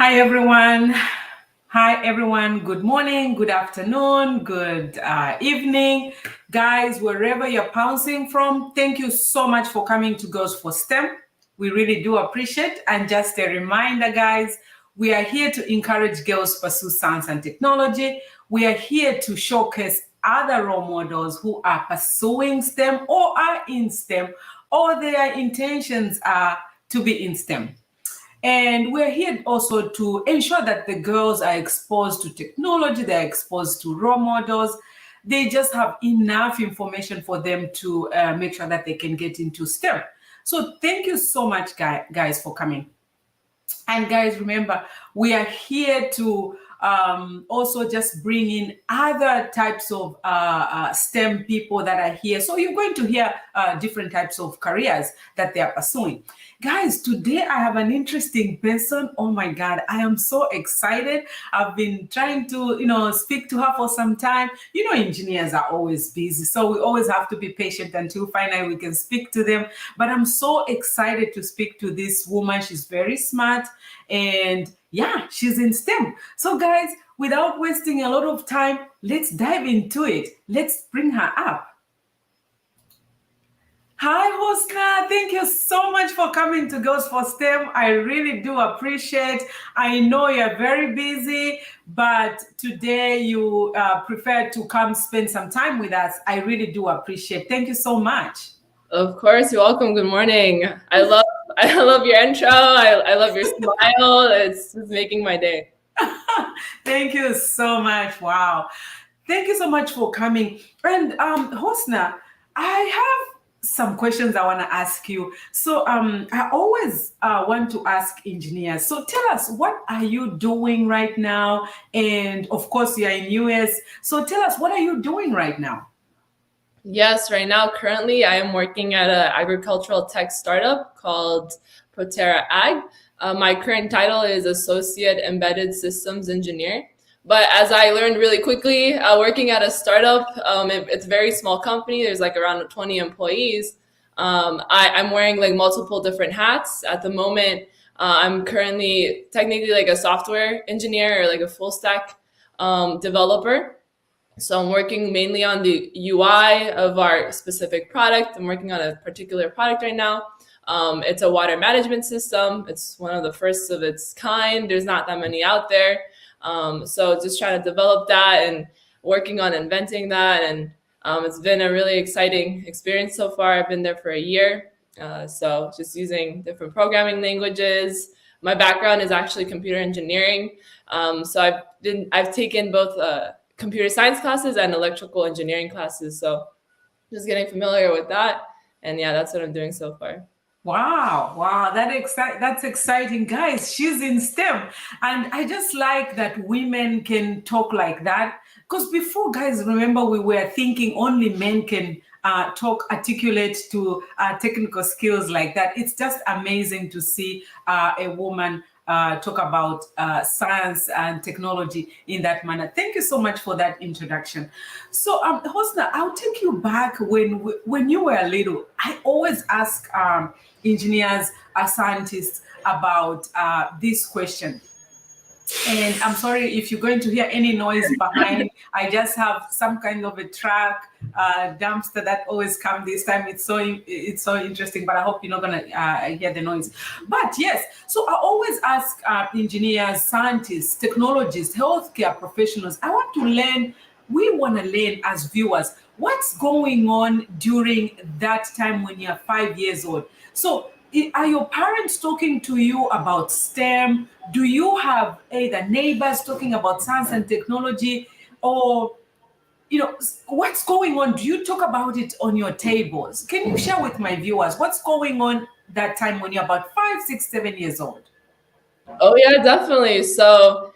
Hi, everyone. Hi, everyone. Good morning, good afternoon, good evening. Guys, wherever you're pouncing from, thank you so much for coming to Girls for STEM. We really do appreciate. And just a reminder, guys, we are here to encourage girls to pursue science and technology. We are here to showcase other role models who are pursuing STEM or are in STEM, or their intentions are to be in STEM. And we're here also to ensure that the girls are exposed to technology, they're exposed to role models. They just have enough information for them to make sure that they can get into STEM. So thank you so much, guys, for coming. And guys, remember, we are here to also just bring in other types of STEM people that are here. So you're going to hear different types of careers that they are pursuing. Guys, today I have an interesting person. Oh my God, I am so excited. I've been trying to, speak to her for some time. Engineers are always busy, so we always have to be patient until finally we can speak to them. But I'm so excited to speak to this woman. She's very smart, and yeah, she's in STEM. So guys, without wasting a lot of time, let's dive into it. Let's bring her up. Hi, Hosna. Thank you so much for coming to Girls for STEM. I really do appreciate. I know you're very busy, but today you prefer to come spend some time with us. I really do appreciate. Thank you so much. Of course, you're welcome. Good morning. I love your intro. I love your smile. It's making my day. Thank you so much. Wow. Thank you so much for coming. And Hosna, I have some questions I want to ask you. So I always want to ask engineers. So tell us, what are you doing right now? And of course, you're in US. So tell us, what are you doing right now? Yes, right now, currently, I am working at an agricultural tech startup called Proterra Ag. My current title is Associate Embedded Systems Engineer. But as I learned really quickly, working at a startup, it's a very small company. There's like around 20 employees. I'm wearing like multiple different hats. At the moment, I'm currently technically like a software engineer or like a full stack developer. So I'm working mainly on the UI of our specific product. I'm working on a particular product right now. It's a water management system. It's one of the first of its kind. There's not that many out there. So just trying to develop that and working on inventing that. And it's been a really exciting experience so far. I've been there for a year. So just using different programming languages. My background is actually computer engineering. So I've taken both computer science classes and electrical engineering classes. So just getting familiar with that. And yeah, that's what I'm doing so far. Wow, that's exciting, guys. She's in STEM, and I just like that women can talk like that. Because before, guys, remember we were thinking only men can talk, articulate to technical skills like that. It's just amazing to see a woman talk about science and technology in that manner. Thank you so much for that introduction. So, Hosna, I'll take you back when you were little. I always ask engineers, scientists about this question. And I'm sorry if you're going to hear any noise behind. I just have some kind of a truck dumpster that always come this time. It's so interesting, but I hope you're not gonna hear the noise. But yes, so I always ask engineers, scientists, technologists, healthcare professionals. We want to learn as viewers what's going on during that time when you're 5 years old. So are your parents talking to you about STEM? Do you have either neighbors talking about science and technology, or what's going on? Do you talk about it on your tables? Can you share with my viewers what's going on that time when you're about 5, 6, 7 years old? Oh yeah, definitely. So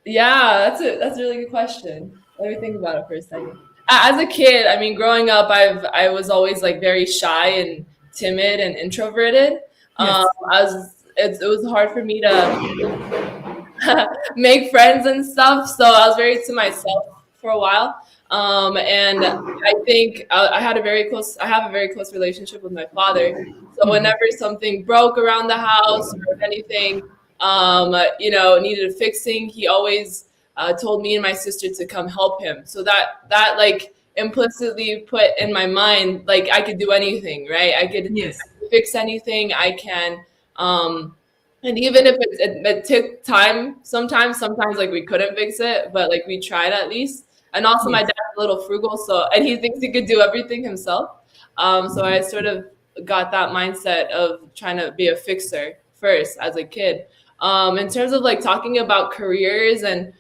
yeah, that's a really good question. Let me think about it for a second. As a kid, I mean, growing up, I was always like very shy and timid and introverted. Yes. It was hard for me to make friends and stuff. So I was very to myself for a while. And I think I had a very close, I have a very close relationship with my father. So whenever something broke around the house or if anything, needed fixing, he always told me and my sister to come help him. So that like implicitly put in my mind, like I could do anything, right? I could Yes. fix anything. I can, and even if it took time, sometimes like we couldn't fix it, but like we tried at least. And also my Yes. dad's a little frugal, so and he thinks he could do everything himself. So I sort of got that mindset of trying to be a fixer first as a kid. In terms of like talking about careers and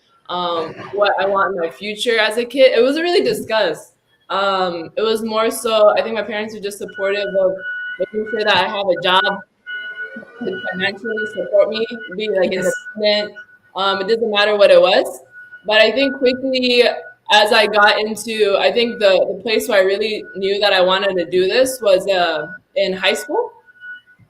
what I want in my future as a kid, it wasn't really discussed. It was more so I think my parents were just supportive of making sure that I have a job could financially support me, be like Yes. independent. It doesn't matter what it was. But I think quickly as I got into, I think the place where I really knew that I wanted to do this was in high school.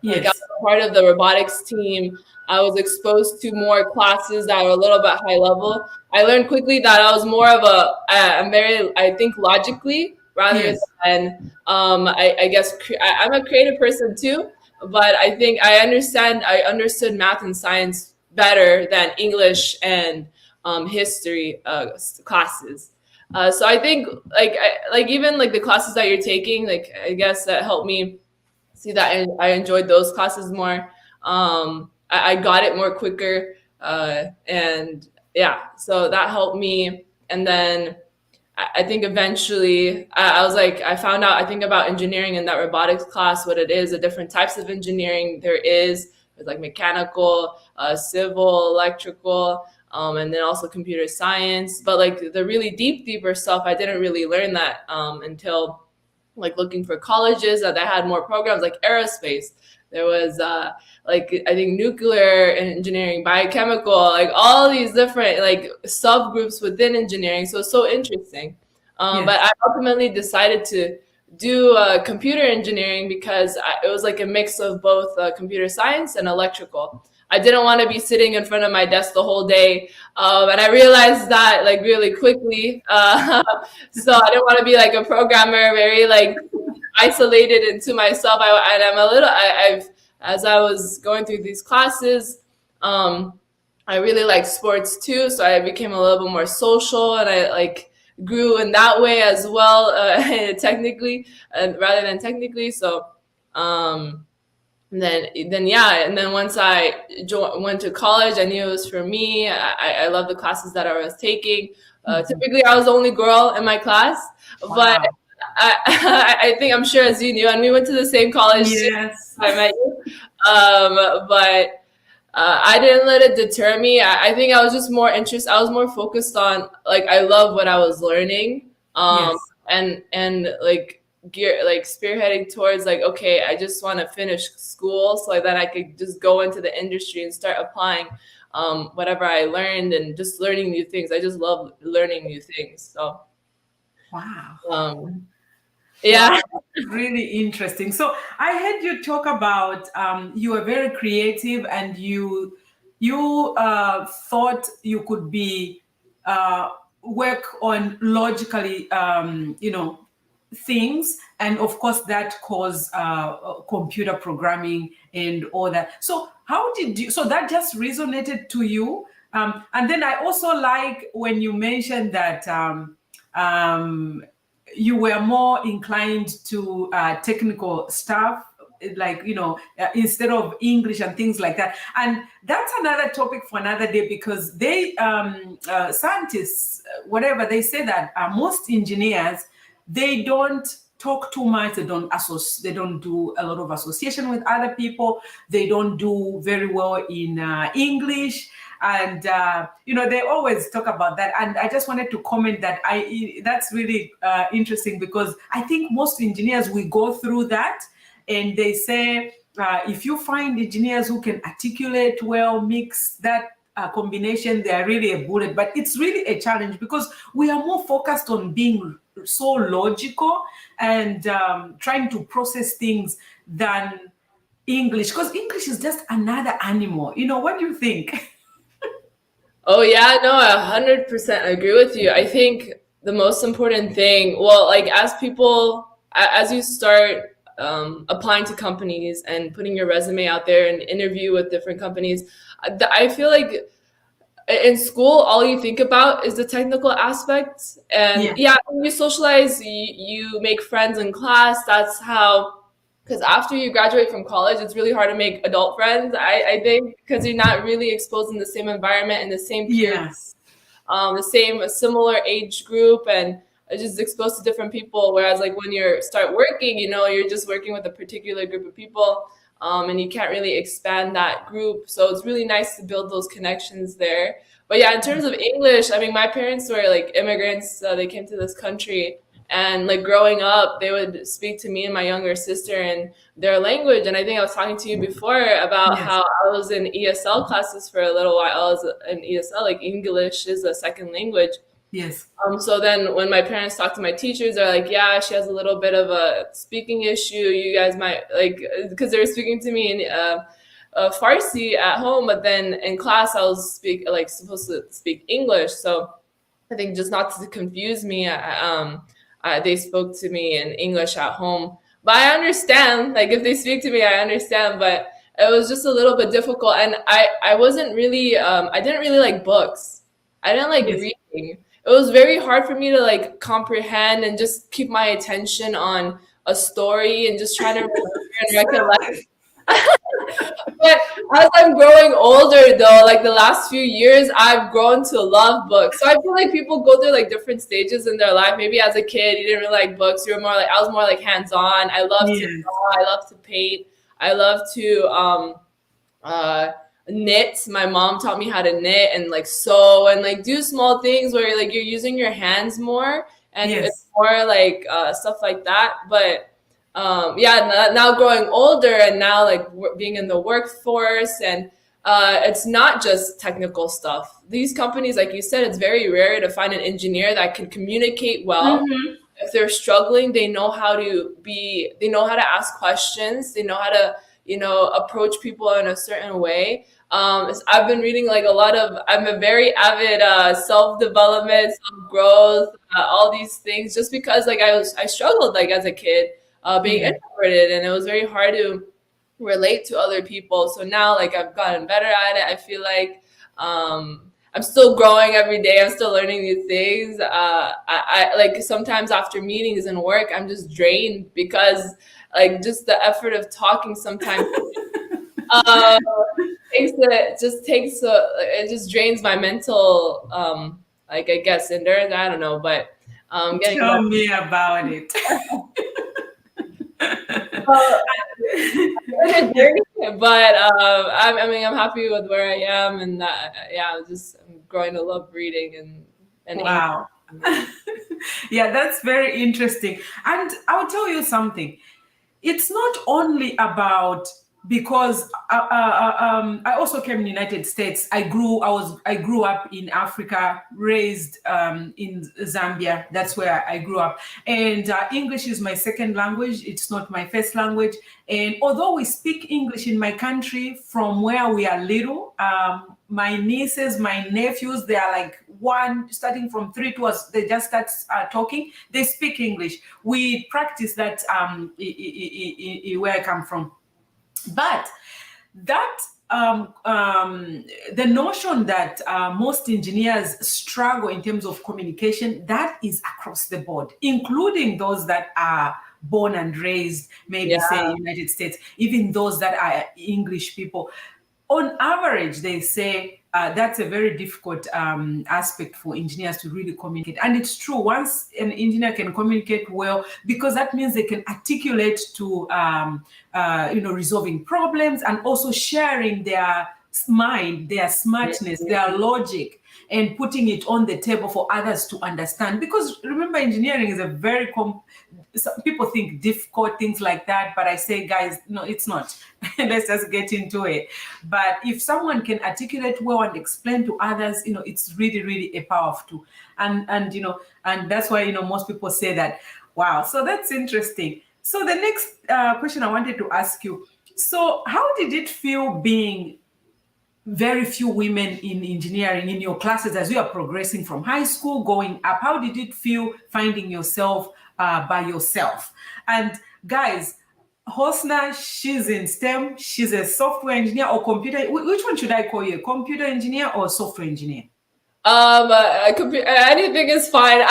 Like I Yes. was part of the robotics team. I was exposed to more classes that were a little bit high level. I learned quickly that I was more of I'm very, I think logically rather Yes. than, I guess, I'm a creative person too, but I think I understood math and science better than English and history classes. So I think like even like the classes that you're taking, like I guess that helped me see that I enjoyed those classes more. I got it more quicker, and yeah, so that helped me. And then I think eventually I was like, I found out I think about engineering in that robotics class, what it is, the different types of engineering there is. There's like mechanical, civil, electrical. And then also computer science, but like the really deeper stuff, I didn't really learn that until like looking for colleges that had more programs like aerospace. There was like I think nuclear engineering, biochemical, like all these different like subgroups within engineering. So it's so interesting. But Yes. I ultimately decided to do computer engineering because it was like a mix of both computer science and electrical. I didn't want to be sitting in front of my desk the whole day, and I realized that like really quickly. So I didn't want to be like a programmer, very like isolated into myself. And I'm a little. I've as I was going through these classes, I really like sports too, so I became a little bit more social, and I like grew in that way as well, technically, rather than technically. So. Then yeah, and then once I went to college, I knew it was for me. I love the classes that I was taking. Typically, I was the only girl in my class, but Wow. I think I'm sure as you knew, and we went to the same college too. Yes. I met you, but I didn't let it deter me. I think I was just more interested. I was more focused on like I love what I was learning, Yes. and like spearheading towards like okay, I just want to finish school so that I could just go into the industry and start applying whatever I learned and just learning new things. I just love learning new things. So Wow. yeah. Wow, really interesting. So I heard you talk about you were very creative and you thought you could be work on logically things, and of course that caused computer programming and all that. So how did you? So that just resonated to you, and then I also like when you mentioned that. Um, you were more inclined to technical stuff, like instead of English and things like that. And that's another topic for another day, because they scientists, whatever, they say that most engineers, they don't talk too much. They don't they don't do a lot of association with other people. They don't do very well in English, and they always talk about that. And I just wanted to comment that that's really interesting, because I think most engineers, we go through that, and they say if you find engineers who can articulate well, mix that combination, they are really a bullet. But it's really a challenge, because we are more focused on being so logical and trying to process things than English, because English is just another animal. What do you think? Oh yeah, no, I 100% agree with you. I think the most important thing, well, like as people, as you start applying to companies and putting your resume out there and interview with different companies, I feel like in school all you think about is the technical aspect. And Yeah. yeah, when you socialize, you make friends in class. That's how, because after you graduate from college, it's really hard to make adult friends, I think, because you're not really exposed in the same environment and the same peer, Yes. the same, a similar age group, and just exposed to different people. Whereas like when you start working, you're just working with a particular group of people, and you can't really expand that group. So it's really nice to build those connections there. But yeah, in terms of English, I mean, my parents were like immigrants. They came to this country, and like growing up, they would speak to me and my younger sister in their language. And I think I was talking to you before about Yes. how I was in ESL classes for a little while. I was in ESL, like English is a second language. Yes. So then when my parents talk to my teachers, they're like, yeah, she has a little bit of a speaking issue. You guys might like, because they were speaking to me in Farsi at home, but then in class I was supposed to speak English. So I think just not to confuse me, they spoke to me in English at home. But I understand, like if they speak to me, I understand. But it was just a little bit difficult, and I wasn't really, I didn't really like books. I didn't like Yes. reading. It was very hard for me to like comprehend and just keep my attention on a story and just try to remember and recollect. But as I'm growing older, though, like the last few years, I've grown to love books. So I feel like people go through like different stages in their life. Maybe as a kid, you didn't really like books. You were more like, I was more like hands-on. I love to Yes. draw. I love to paint. I love to uh, knit. My mom taught me how to knit and like sew and like do small things where like you're using your hands more, and it's Yes. more like stuff like that. But yeah, now growing older and now like being in the workforce, and it's not just technical stuff. These companies, like you said, it's very rare to find an engineer that can communicate well. Mm-hmm. If they're struggling, they know how to ask questions, they know how to, approach people in a certain way. I've been reading like I'm a very avid self-development, self-growth, all these things, just because like I struggled like as a kid, being Yeah. introverted, and it was very hard to relate to other people. So now like I've gotten better at it. I feel like I'm still growing every day. I'm still learning new things. I like sometimes after meetings and work, I'm just drained because like just the effort of talking sometimes uh, it just drains my mental like I guess endurance. I don't know, but getting Tell better. me about it. Uh, it's a journey, but I mean, I'm happy with where I am, and yeah, I'm growing to love reading and Wow. English. Yeah, that's very interesting. And I'll tell you something. It's not only about, because I also came in the United States. I grew up in Africa, raised in Zambia. That's where I grew up. And English is my second language. It's not my first language. And although we speak English in my country from where we are little, my nieces, my nephews, they are like one, starting from 3 to us, they just start talking. They speak English. We practice that where I come from. But that the notion that most engineers struggle in terms of communication, that is across the board, including those that are born and raised, maybe say Yeah, United States, even those that are English people. On average, they say that's a very difficult aspect for engineers to really communicate. And it's true, once an engineer can communicate well, because that means they can articulate to, resolving problems and also sharing their mind, their smartness, their logic, and putting it on the table for others to understand. Because remember, engineering is a very some people think difficult things like that, but I say, guys, no, it's not. Let's just get into it. But if someone can articulate well and explain to others, it's really, really a powerful tool. And that's why most people say that. Wow, so that's interesting. So the next question I wanted to ask you, so how did it feel being very few women in engineering in your classes as you are progressing from high school going up. How did it feel finding yourself by yourself? And guys, Hosna, she's in STEM. She's a software engineer or computer. Which one should I call you? A computer engineer or software engineer? Anything is fine.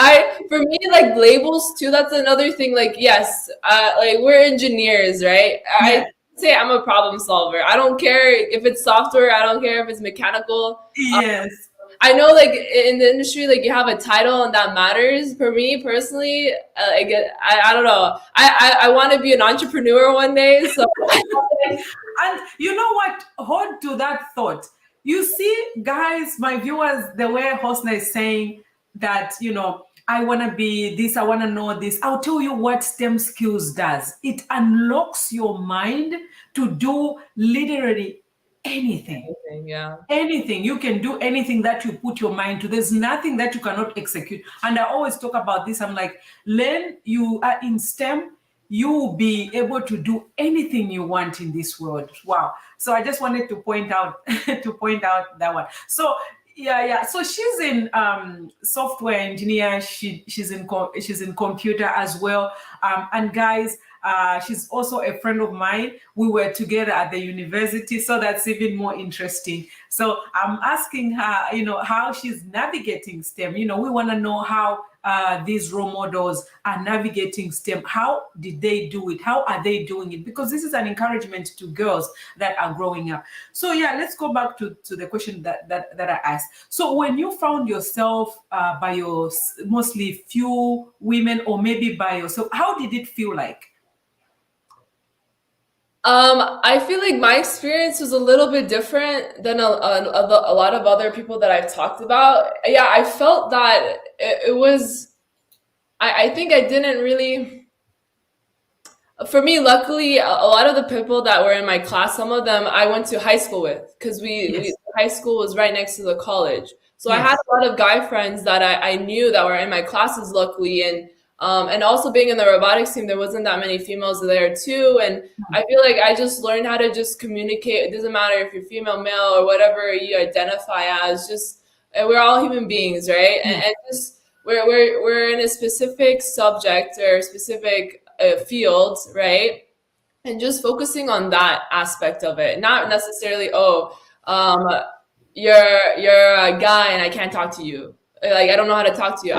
For me, like labels too, that's another thing. Like, yes, like we're engineers, right? Yeah. I say I'm a problem solver. I don't care if it's software. I don't care if it's mechanical. Yes. I know, like in the industry, like you have a title and that matters. For me personally, I don't know. I want to be an entrepreneur one day. So, And you know what? Hold to that thought. You see, guys, my viewers, the way Hosna is saying that, I want to be this, I want to know this. I'll tell you what STEM skills does. It unlocks your mind to do literally anything. yeah. Anything. You can do anything that you put your mind to. There's nothing that you cannot execute. And I always talk about this. I'm like, learn, you are in STEM, you will be able to do anything you want in this world. Wow. So I just wanted to point out that one. So yeah. So she's in software engineer. She's in computer as well. And guys, she's also a friend of mine. We were together at the university, so that's even more interesting. So I'm asking her, how she's navigating STEM. We want to know how these role models are navigating STEM. How did they do it? How are they doing it? Because this is an encouragement to girls that are growing up. So yeah, let's go back to the question that I asked. So when you found yourself by your mostly few women or maybe by yourself, how did it feel like? I feel like my experience was a little bit different than a lot of other people that I've talked about. Yeah, I felt that it was, I think I didn't really, for me, luckily, a lot of the people that were in my class, some of them I went to high school with because Yes. high school was right next to the college. So I had Yes. a lot of guy friends that I knew that were in my classes, luckily, and also being in the robotics team, there wasn't that many females there too. And I feel like I just learned how to just communicate. It doesn't matter if you're female, male, or whatever you identify as. Just we're all human beings, right? And just we're in a specific subject or specific field, right? And just focusing on that aspect of it, not necessarily, um, you're a guy and I can't talk to you. Like I don't know how to talk to you.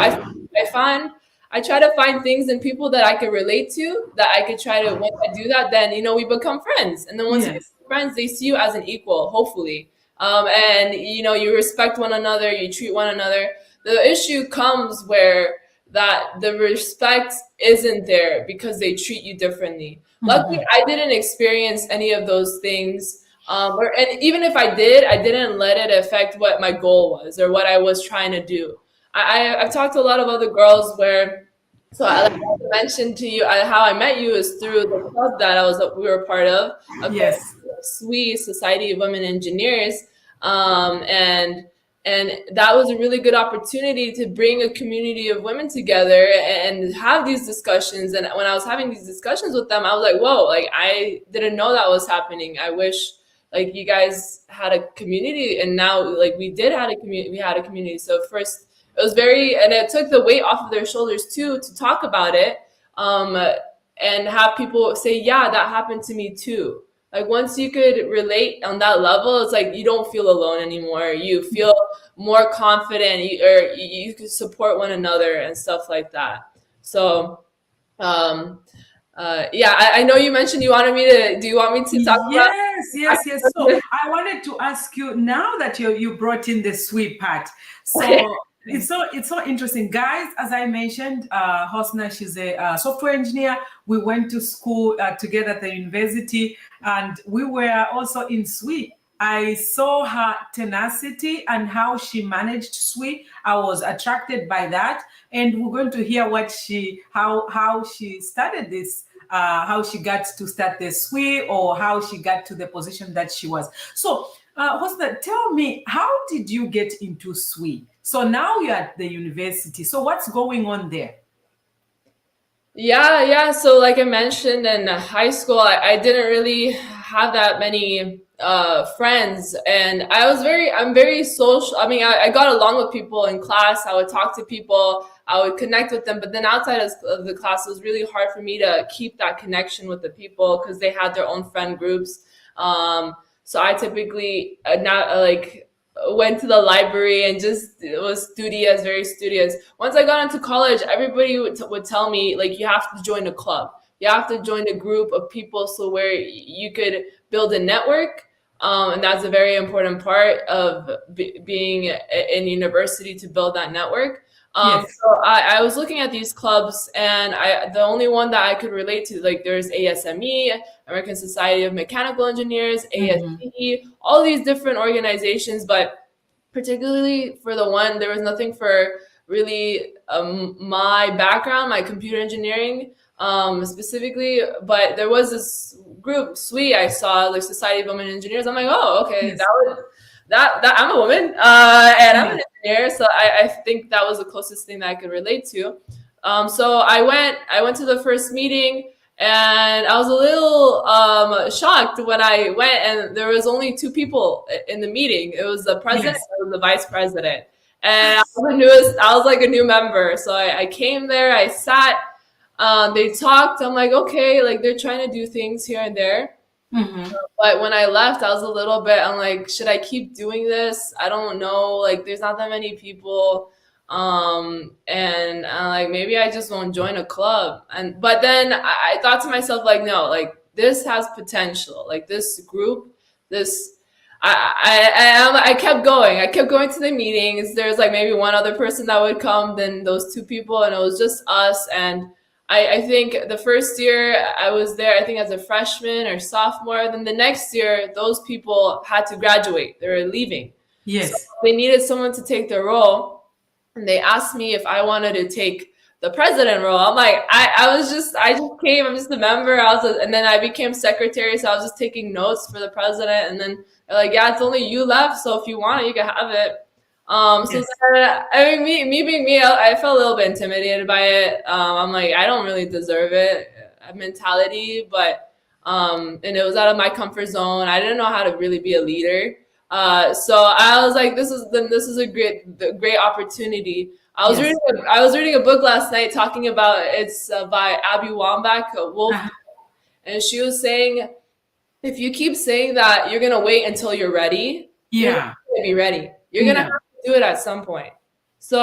I try to find things in people that I could relate to, that I could try to, once I do that, then we become friends. And then once we Yes. become friends, they see you as an equal, hopefully. And you respect one another, you treat one another. The issue comes where that the respect isn't there because they treat you differently. Luckily, I didn't experience any of those things. And even if I did, I didn't let it affect what my goal was or what I was trying to do. I've talked to a lot of other girls where, so like I mentioned to you, how I met you is through the club that we were part of, a called Yes. SWE, Society of Women Engineers, and that was a really good opportunity to bring a community of women together and have these discussions. And when I was having these discussions with them, I was like, whoa, like I didn't know that was happening. I wish like you guys had a community, and now like we had a community. So first it was and it took the weight off of their shoulders too, to talk about it, and have people say, yeah, that happened to me too. Like once you could relate on that level, it's like you don't feel alone anymore. You feel more confident, you can support one another and stuff like that. So, yeah, I know you mentioned you wanted me to. Do you want me to talk about? Yes. So I wanted to ask you now that you brought in the sweet part. So it's so interesting, guys. As I mentioned, Hosna, she's a software engineer. We went to school together at the university, and we were also in SWE. I saw her tenacity and how she managed SWE. I was attracted by that, and we're going to hear how she started this, how she got to start the SWE, or how she got to the position that she was. So, Hosna, tell me, how did you get into SWE? So now you're at the university. So what's going on there? Yeah. So like I mentioned in high school, I didn't really have that many friends, and I'm very social. I mean, I got along with people in class. I would talk to people, I would connect with them, but then outside of the class, it was really hard for me to keep that connection with the people because they had their own friend groups. So I typically not like went to the library and just was studious, very studious. Once I got into college, everybody would tell me, like, you have to join a club, you have to join a group of people, so where you could build a network. And that's a very important part of being in university, to build that network. Yes. So I was looking at these clubs, and the only one that I could relate to, like, there's ASME, American Society of Mechanical Engineers, ASCE, all these different organizations, but particularly for the one, there was nothing for really my background, my computer engineering specifically, but there was this group, SWE, I saw, like Society of Women Engineers. I'm like, oh, okay, Yes. that I'm a woman, and I'm an engineer, so I think that was the closest thing that I could relate to. So I went to the first meeting, and I was a little shocked when I went, and there was only two people in the meeting. It was the president, Yes. and the vice president, and I was like a new member. So I came there, I sat, they talked. I'm like, okay, like, they're trying to do things here and there. But when I left, I was a little bit, I'm like, should I keep doing this? I don't know. Like, there's not that many people. And like, maybe I just won't join a club. But then I thought to myself, like, no, like, this has potential. Like, this group, I kept going. I kept going to the meetings. There's like maybe one other person that would come, then those two people, and it was just us. And I think the first year I was there, I think as a freshman or sophomore. Then the next year, those people had to graduate. They were leaving. So Yes. they needed someone to take their role. And they asked me if I wanted to take the president role. I'm like, I just came, I'm just a member. And then I became secretary. So I was just taking notes for the president. And then they're like, yeah, it's only you left. So if you want it, you can have it. So Yes. then, I mean, me being me, I felt a little bit intimidated by it. I'm like, I don't really deserve it, mentality, but and it was out of my comfort zone. I didn't know how to really be a leader. So I was like, this is a great opportunity. Yes. I was reading a book last night talking about, it's by Abby Wambach, Wolf, and she was saying, if you keep saying that you're gonna wait until you're ready, you're not Yeah. gonna be ready. You're gonna have to do it at some point. So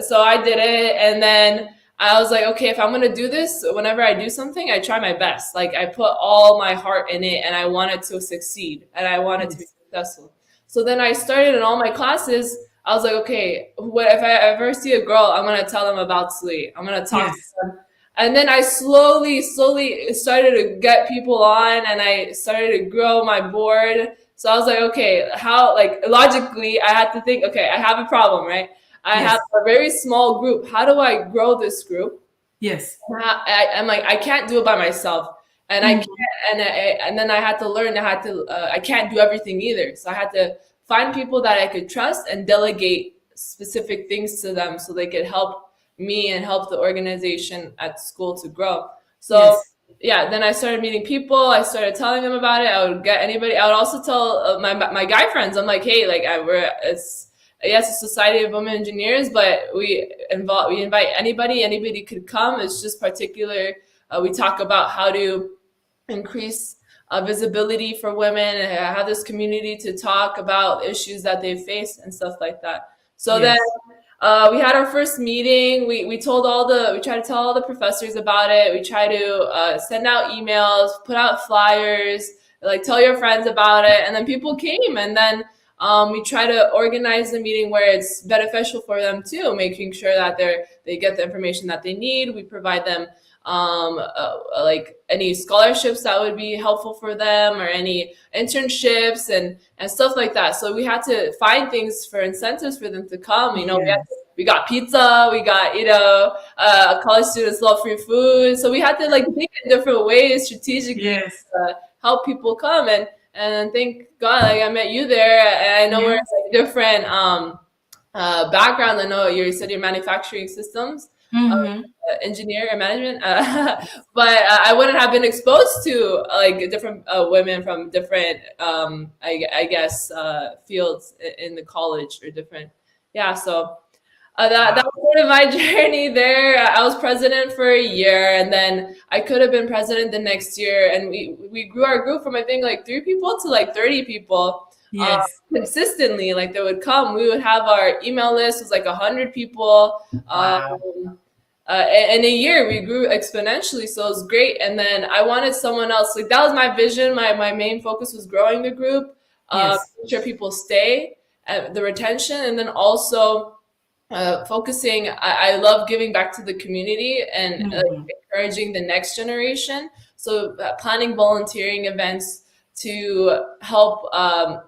so I did it, and then I was like, okay, if I'm gonna do this, whenever I do something, I try my best. Like, I put all my heart in it, and I want it to succeed, and I want it to be successful. So then I started in all my classes. I was like, okay, what if I ever see a girl, I'm gonna tell them about sleep. I'm gonna talk to them. And then I slowly started to get people on, and I started to grow my board. So I was like, okay, how, like, logically, I had to think, okay, I have a problem, right? I have a very small group. How do I grow this group? Yes. I'm like, I can't do it by myself. And I can't, and then I had to learn, I can't do everything either. So I had to find people that I could trust and delegate specific things to them so they could help me and help the organization at school to grow. So yeah, then I started meeting people. I started telling them about it. I would get anybody. I would also tell my guy friends. I'm like, hey, like, it's a Society of Women Engineers, but we invite anybody could come. It's just particular. We talk about how to increase visibility for women and have this community to talk about issues that they face and stuff like that. So then we had our first meeting. We try to tell all the professors about it. We try to send out emails, put out flyers, like, tell your friends about it. And then people came, and then we try to organize the meeting where it's beneficial for them too, making sure that they get the information that they need. We provide them like any scholarships that would be helpful for them, or any internships and stuff like that. So we had to find things for incentives for them to come. You know, we got pizza, we got, college students love free food. So we had to, like, think in different ways strategically to help people come. And thank God, like, I met you there. And I know we're like different backgrounds. I know you said you're manufacturing systems. Mm-hmm. engineer or management, but I wouldn't have been exposed to like different women from different, I guess, fields in the college or different. Yeah, so that Wow. was sort of my journey there. I was president for a year, and then I could have been president the next year. And we grew our group from I think like 3 people to like 30 people Yes. consistently. Like they would come, we would have our email list was like 100 people. Wow. In a year, we grew exponentially, so it was great. And then I wanted someone else. Like that was my vision. My main focus was growing the group, Yes. making sure people stay, the retention, and then also focusing. I love giving back to the community and Mm-hmm. encouraging the next generation. So planning volunteering events to help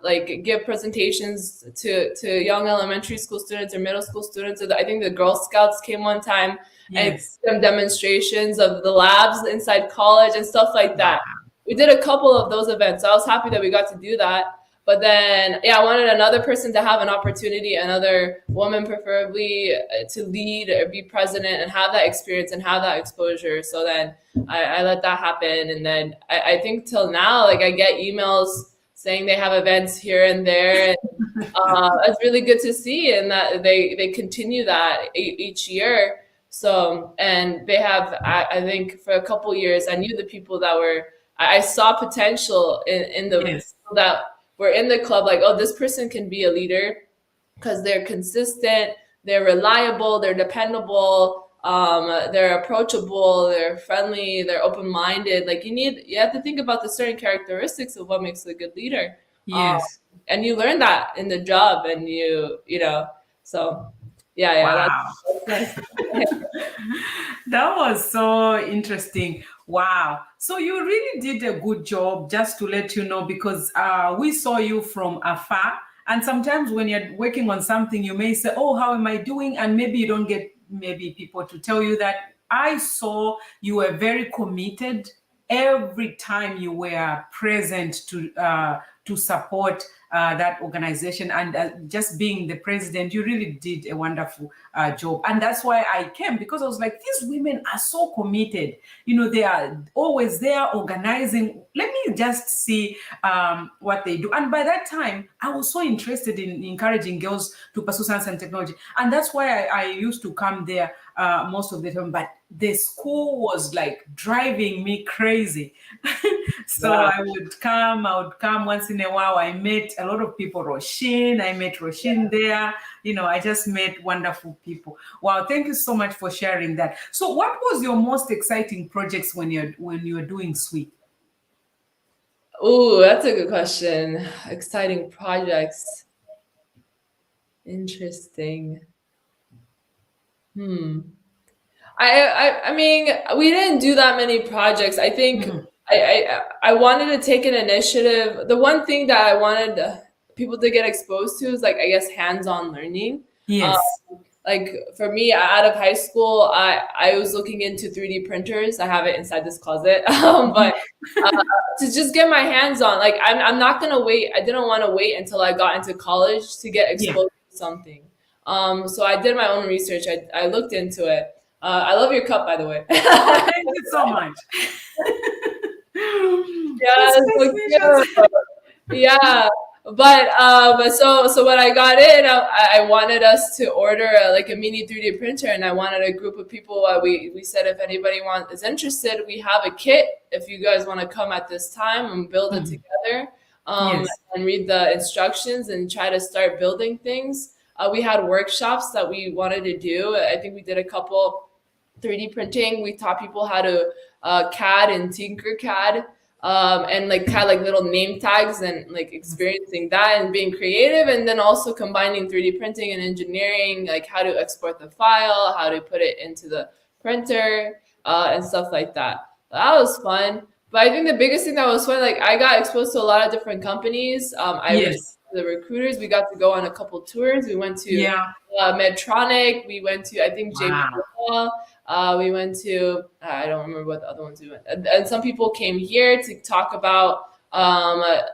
like give presentations to young elementary school students or middle school students. Or I think the Girl Scouts came one time and Yes. some demonstrations of the labs inside college and stuff like Wow. that. We did a couple of those events. So I was happy that we got to do that. But then, yeah, I wanted another person to have an opportunity, another woman preferably, to lead or be president and have that experience and have that exposure. So then I let that happen. And then I think till now, like I get emails saying they have events here and there. And it's really good to see, and that they continue that each year. So, and they have, I think for a couple years, I knew the people that were, I saw potential in the Yes. people that were in the club, like, oh, this person can be a leader because they're consistent, they're reliable, they're dependable, they're approachable, they're friendly, they're open-minded. Like you have to think about the certain characteristics of what makes a good leader. Um, Yes. and you learn that in the job, and you know, so yeah, Wow. that's nice. That was so interesting. Wow. So you really did a good job, just to let you know, because we saw you from afar. And sometimes when you're working on something, you may say, oh, how am I doing? And maybe you don't get maybe people to tell you that. I saw you were very committed every time you were present to support that organization, and just being the president, you really did a wonderful job. And that's why I came, because I was like, these women are so committed. They are always there organizing. Let me just see what they do. And by that time, I was so interested in encouraging girls to pursue science and technology, and that's why I used to come there most of the time. But the school was like driving me crazy. So Wow. I would come once in a while. I met a lot of people. I met Roshin there. I just met wonderful people. Wow, thank you so much for sharing that. So what was your most exciting projects when you're doing Sweet? Ooh, that's a good question. Exciting projects. Interesting. Hmm. I mean, we didn't do that many projects. I think Mhm. I wanted to take an initiative. The one thing that I wanted people to get exposed to is like, I guess, hands-on learning. Um, Yes. like for me, out of high school, I was looking into 3D printers. I have it inside this closet, but uh, to just get my hands on, like I'm not gonna wait. I didn't want to wait until I got into college to get Yeah. exposed to something. So I did my own research. I looked into it. I love your cup, by the way. Oh, thank you so much. Yeah, It's it's so precious. cute. Yeah, but so when I got in, I wanted us to order like a mini 3D printer, and I wanted a group of people. We said if anybody is interested, we have a kit. If you guys want to come at this time and build it Mhm. together, Yes. and read the instructions and try to start building things. We had workshops that we wanted to do. I think we did a couple 3D printing. We taught people how to CAD and Tinkercad, and like kind of like little name tags and like experiencing that and being creative, and then also combining 3D printing and engineering, like how to export the file, how to put it into the printer, and stuff like that. That was fun. But I think the biggest thing that was fun, like I got exposed to a lot of different companies. I reached Yes. out to the recruiters. We got to go on a couple tours. We went to Yeah. Medtronic. We went to, I think, JP. Wow. We went to, I don't remember what the other ones we went. And some people came here to talk about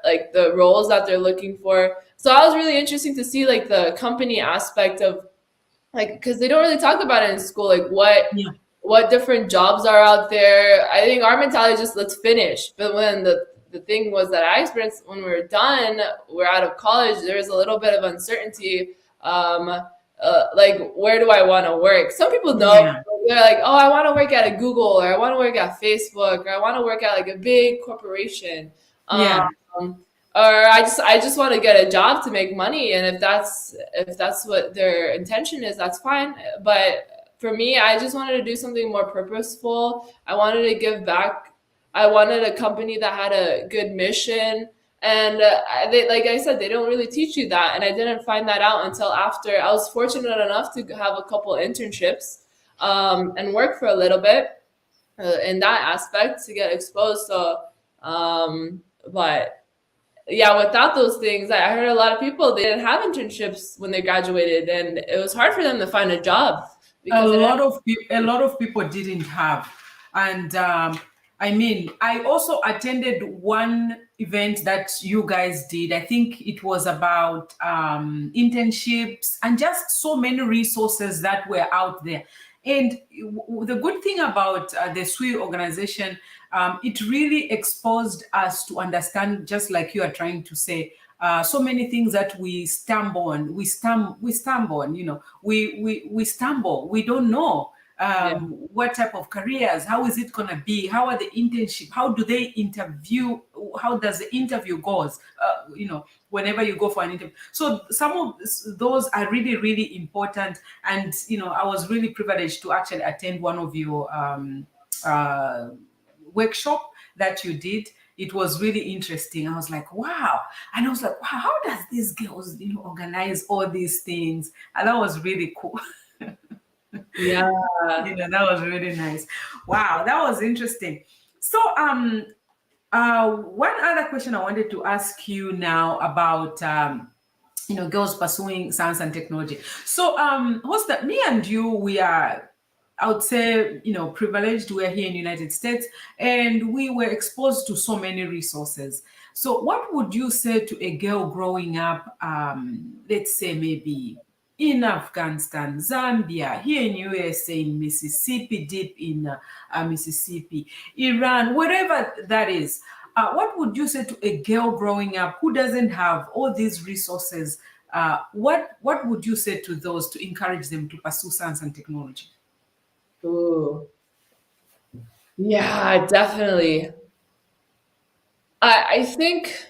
like the roles that they're looking for. So I was really interesting to see like the company aspect of like, because they don't really talk about it in school, like what Yeah. what different jobs are out there. I think our mentality is just let's finish. But when the thing was that I experienced when we were done, we're out of college, there was a little bit of uncertainty. Um, like, where do I want to work? Some people know, Yeah. they're like, oh, I want to work at a Google, or I want to work at Facebook, or I want to work at like a big corporation. Um, Yeah. or I just want to get a job to make money, and if that's what their intention is, that's fine. But for me, I just wanted to do something more purposeful. I wanted to give back. I wanted a company that had a good mission. And like I said, they don't really teach you that. And I didn't find that out until after. I was fortunate enough to have a couple internships and work for a little bit in that aspect to get exposed. So, but yeah, without those things, I heard a lot of people, they didn't have internships when they graduated, and it was hard for them to find a job because they didn't. A lot of people didn't have, and I mean, I also attended one event that you guys did. I think it was about internships and just so many resources that were out there. And the good thing about the SWI organization, it really exposed us to understand, just like you are trying to say, so many things that we stumble on, we stumble on, we stumble, we don't know Yeah, what type of careers, how is it going to be, how are the internship, how do they interview, how does the interview goes, whenever you go for an interview. So some of those are really, really important. And, I was really privileged to actually attend one of your uh, workshop that you did. It was really interesting. I was like, wow. And I was like, wow, how does these girls, organize all these things? And that was really cool. yeah. That was really nice. Wow, that was interesting. So, one other question I wanted to ask you now about, girls pursuing science and technology. So, what's that? Me and you, we are, I would say, privileged. We're here in the United States, and we were exposed to so many resources. So, what would you say to a girl growing up, let's say maybe in Afghanistan, Zambia, here in USA, in Mississippi, deep in Mississippi, Iran, wherever that is? What would you say to a girl growing up who doesn't have all these resources? What would you say to those to encourage them to pursue science and technology? Ooh. Yeah, definitely. I think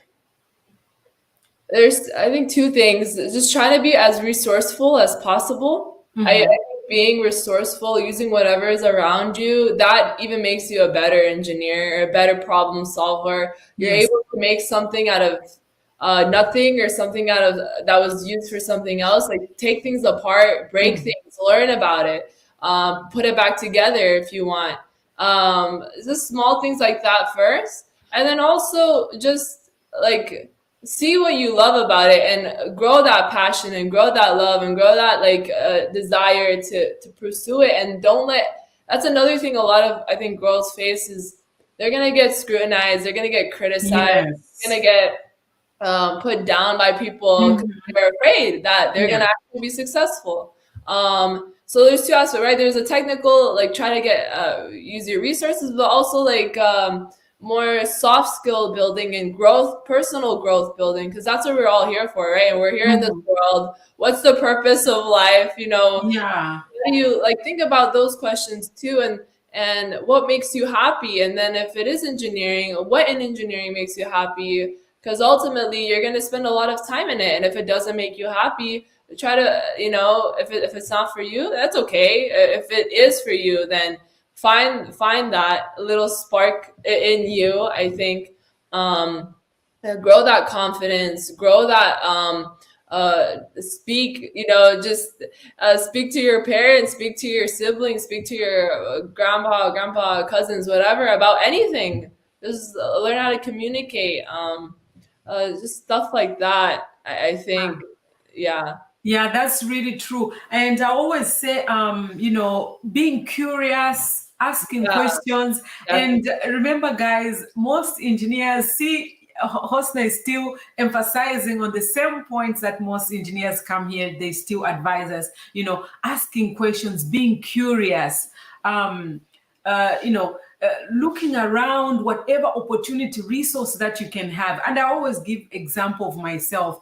I think two things. Just trying to be as resourceful as possible. I Mm-hmm. think being resourceful, using whatever is around you, that even makes you a better engineer, a better problem solver. You're Yes. able to make something out of nothing, or something out of that was used for something else. Like, take things apart, break Mm. things, learn about it, put it back together if you want. Just small things like that first, and then also just like see what you love about it and grow that passion and grow that love and grow that like desire to pursue it. And don't let that's another thing a lot of, I think, girls face is they're gonna get scrutinized, they're gonna get criticized, they're Yes. gonna get put down by people because Mhm. they're afraid that they're Yeah. gonna actually be successful. So there's two aspects, right? There's a technical, like trying to get use your resources, but also like more soft skill building and growth, personal growth building, because that's what we're all here for, right? And we're here in this Mhm. world. What's the purpose of life? Yeah. How do you like think about those questions too, and what makes you happy? And then if it is engineering, what in engineering makes you happy? Because ultimately you're going to spend a lot of time in it, and if it doesn't make you happy, try to, if it's not for you, that's okay. If it is for you, then find that little spark in you, I think. Grow that confidence, grow that speak, just speak to your parents, speak to your siblings, speak to your grandpa, cousins, whatever, about anything. Just learn how to communicate. Just stuff like that. I think, yeah, Yeah, that's really true. And I always say, being curious, asking yeah, questions. definitely. And remember, guys, most engineers see. Hosna is still emphasizing on the same points that most engineers come here, they still advise us, asking questions, being curious, looking around whatever opportunity resource that you can have. And I always give example of myself.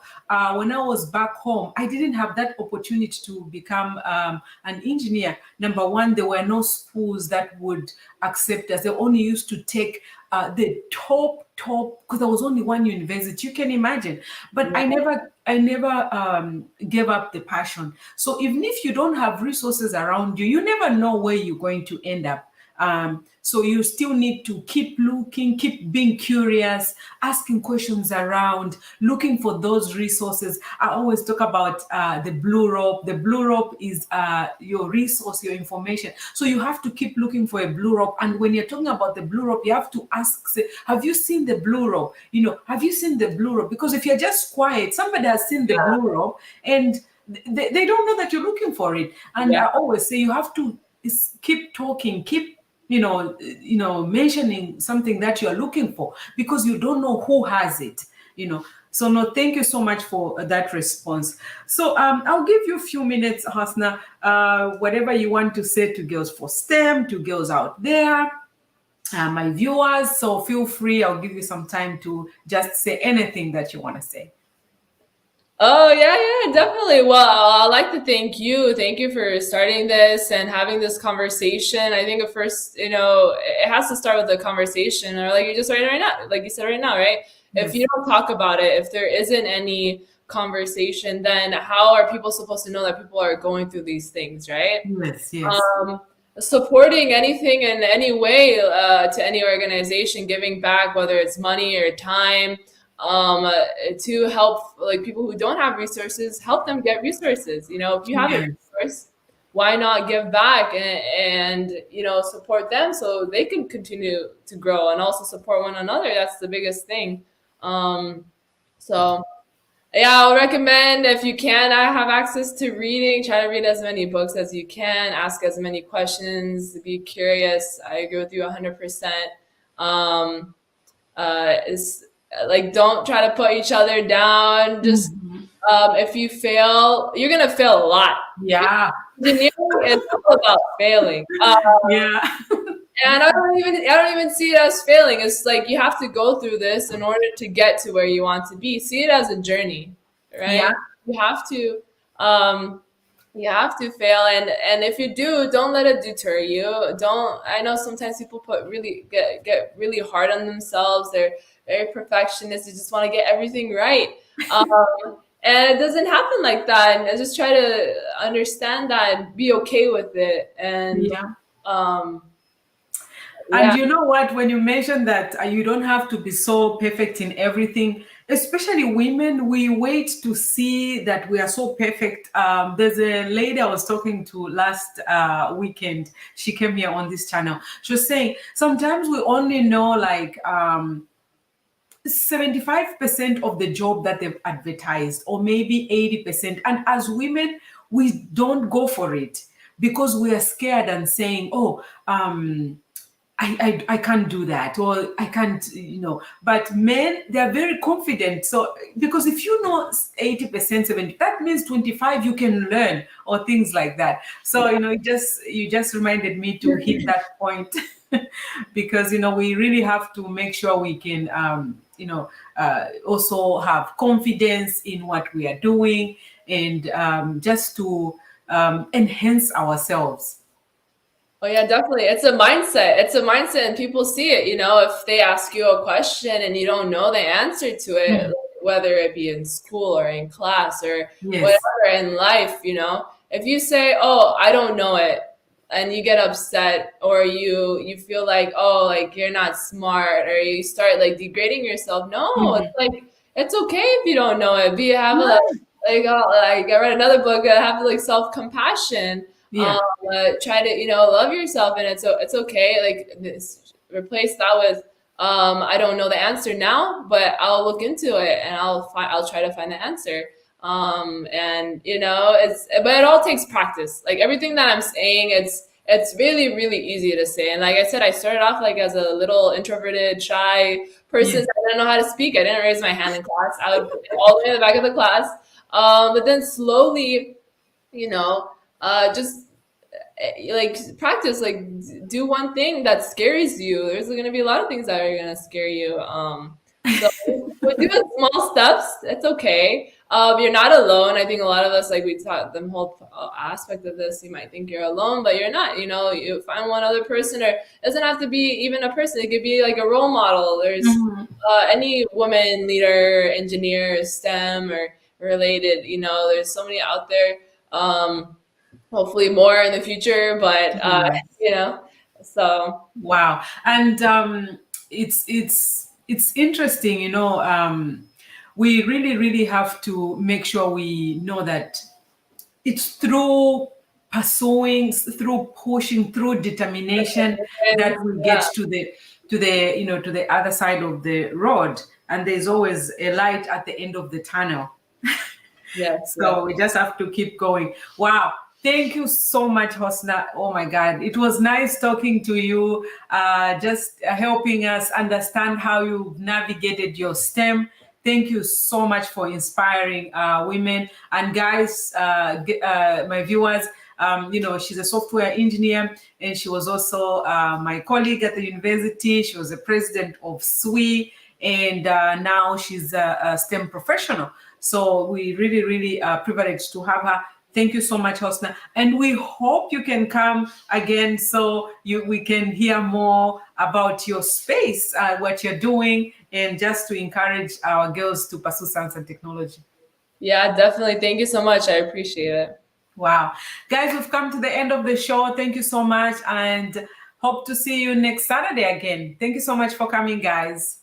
When I was back home, I didn't have that opportunity to become an engineer. Number one, there were no schools that would accept us. They only used to take the top, because there was only one university, you can imagine. But I never gave up the passion. So even if you don't have resources around you, you never know where you're going to end up. So you still need to keep looking, keep being curious, asking questions around, looking for those resources. I always talk about the blue rope. The blue rope is your resource, your information. So you have to keep looking for a blue rope. And when you're talking about the blue rope, you have to ask, say, have you seen the blue rope? Have you seen the blue rope? Because if you're just quiet, somebody has seen the blue rope and they don't know that you're looking for it. And I always say you have to keep talking, keep mentioning something that you're looking for, because you don't know who has it. So no, thank you so much for that response. So I'll give you a few minutes, Hasna, whatever you want to say to Girls for STEM, to girls out there, my viewers. So feel free, I'll give you some time to just say anything that you want to say. Oh, yeah, definitely. Well, I'd like to thank you. Thank you for starting this and having this conversation. I think at first, it has to start with a conversation, or like you just right now, like you said right now, right? Yes. If you don't talk about it, if there isn't any conversation, then how are people supposed to know that people are going through these things, right? Yes. Supporting anything in any way to any organization, giving back, whether it's money or time, to help like people who don't have resources, help them get resources. If you have a resource, why not give back and support them so they can continue to grow, and also support one another. That's the biggest thing. So yeah, I'll recommend, if you can have access to reading, try to read as many books as you can, ask as many questions, be curious. I agree with you 100%. Like, don't try to put each other down. Just if you fail, you're gonna fail a lot. Yeah, engineering is all about failing. And I don't even see it as failing. It's like you have to go through this in order to get to where you want to be. See it as a journey, right? Yeah. You have to fail, and if you do, don't let it deter you. I know sometimes people get really hard on themselves. They're very perfectionist. They just want to get everything right. And it doesn't happen like that. And I just try to understand that and be okay with it. And and you know what, when you mentioned that you don't have to be so perfect in everything, especially women, we wait to see that we are so perfect. There's a lady I was talking to last weekend. She came here on this channel. She was saying sometimes we only know like 75% of the job that they've advertised, or maybe 80%. And as women, we don't go for it because we are scared and saying, I can't do that, or I can't, but men, they're very confident. So, because if you know 80%, 70, that means 25 you can learn, or things like that. So, you just reminded me to hit that point because, we really have to make sure we can, also have confidence in what we are doing, and just to enhance ourselves. Oh yeah, definitely. It's a mindset. And people see it, if they ask you a question and you don't know the answer to it, whether it be in school or in class or whatever in life, if you say, oh, I don't know it, and you get upset, or you feel like, oh, like you're not smart, or you start like degrading yourself. No, it's like, it's okay if you don't know it. You have I read another book, have like self-compassion. Try to love yourself, and it's okay. Like, replace that with I don't know the answer now, but I'll look into it and I'll try to find the answer. And but it all takes practice. Like everything that I'm saying, it's really, really easy to say. And like I said, I started off like as a little introverted, shy person. Yes. I didn't know how to speak. I didn't raise my hand in class. I would sit all the way in the back of the class. But then slowly, you know, just like practice, like do one thing that scares you. There's going to be a lot of things that are going to scare you. So we're doing small steps. It's okay. You're not alone. I think a lot of us, like we taught the whole aspect of this, you might think you're alone, but you're not. You know, you find one other person, or it doesn't have to be even a person. It could be like a role model. There's any woman leader, engineer, STEM or related. You know, there's so many out there. Hopefully more in the future, but you know, so Wow. And it's interesting, you know, we really, really have to make sure we know that it's through pursuing, through pushing, through determination that we get yeah, to the, you know, to the other side of the road. And there's always a light at the end of the tunnel. yes, yeah. So we just have to keep going. Wow. Thank you so much, Hosna. Oh my God. It was nice talking to you, just helping us understand how you've navigated your STEM. Thank you so much for inspiring women. And guys, my viewers, you know, she's a software engineer and she was also my colleague at the university. She was the president of SWE and now she's a STEM professional. So we really, really are privileged to have her. Thank you so much, Hosna. And we hope you can come again so we can hear more about your space, what you're doing, and just to encourage our girls to pursue science and technology. Yeah, definitely. Thank you so much. I appreciate it. Wow. Guys, we've come to the end of the show. Thank you so much and hope to see you next Saturday again. Thank you so much for coming, guys.